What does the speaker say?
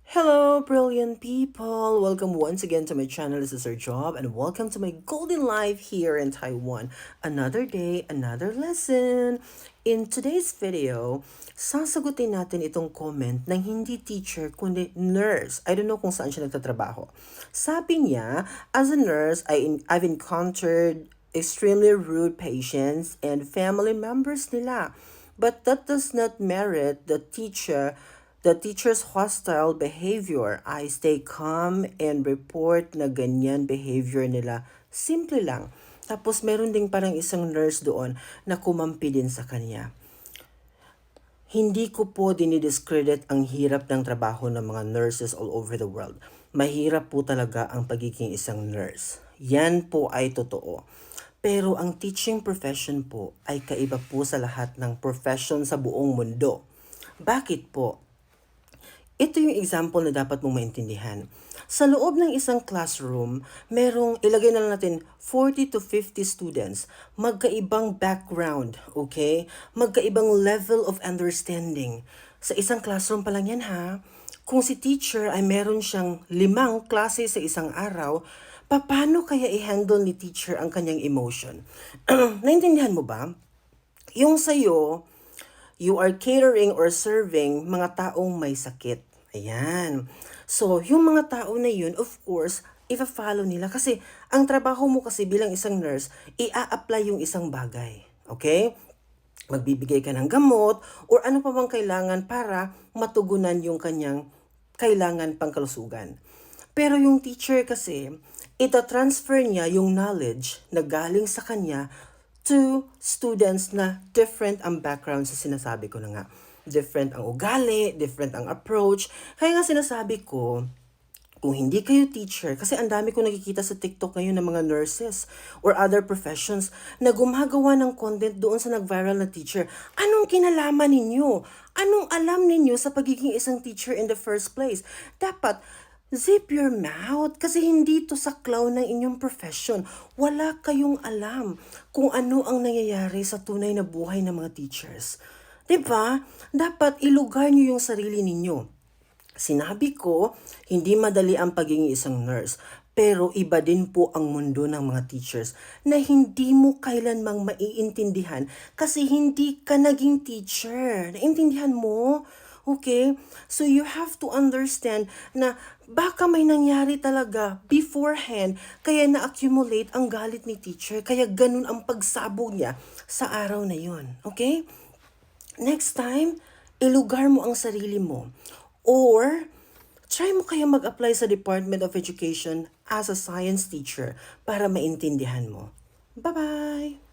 Hello, brilliant people! Welcome once again to my channel. This is Sir Job, and welcome to my golden life here in Taiwan. Another day, another lesson. In today's video, sasagutin natin itong comment ng hindi teacher, kundi nurse. I don't know kung saan siya nagtatrabaho. Sabi niya, as a nurse, I've encountered extremely rude patients and family members nila. But that does not merit the teacher's hostile behavior. I stay calm and report na ganyan behavior nila. Simple lang. Tapos meron ding parang isang nurse doon na kumampi din sa kanya. Hindi ko po dinidiscredit ang hirap ng trabaho ng mga nurses all over the world. Mahirap po talaga ang pagiging isang nurse. Yan po ay totoo. Pero ang teaching profession po ay kaiba po sa lahat ng profession sa buong mundo. Bakit po? Ito yung example na dapat mong maintindihan. Sa loob ng isang classroom, ilagay na lang natin 40 to 50 students, magkaibang background, okay? Magkaibang level of understanding. Sa isang classroom pa lang yan ha. Kung si teacher ay meron siyang 5 klase sa isang araw, paano kaya i-handle ni teacher ang kanyang emotion? Naintindihan mo ba? Yung sa'yo, you are catering or serving mga taong may sakit. Ayan. So, yung mga tao na yun, of course, ifa-follow nila. Kasi, ang trabaho mo kasi bilang isang nurse, i-a-apply yung isang bagay. Okay? Magbibigay ka ng gamot or ano pa bang kailangan para matugunan yung kanyang kailangan pangkalusugan. Pero yung teacher kasi, ita-transfer niya yung knowledge na galing sa kanya to students na different ang background sa sinasabi ko na nga. Different ang ugali, different ang approach. Kaya nga sinasabi ko, kung hindi kayo teacher, kasi ang dami ko nakikita sa TikTok ngayon ng mga nurses or other professions na gumagawa ng content doon sa nag-viral na teacher. Anong kinalaman ninyo? Anong alam ninyo sa pagiging isang teacher in the first place? Dapat, zip your mouth kasi hindi to saklaw ng inyong profession. Wala kayong alam kung ano ang nangyayari sa tunay na buhay ng mga teachers. Diba? Dapat ilugar niyo yung sarili ninyo. Sinabi ko, hindi madali ang pagiging isang nurse. Pero iba din po ang mundo ng mga teachers na hindi mo kailanmang maiintindihan kasi hindi ka naging teacher. Naintindihan mo? Okay? So you have to understand na baka may nangyari talaga beforehand kaya na-accumulate ang galit ni teacher. Kaya ganun ang pagsabog niya sa araw na yun. Okay? Next time, ilugar mo ang sarili mo. Or, try mo kaya mag-apply sa Department of Education as a science teacher para maintindihan mo. Bye-bye!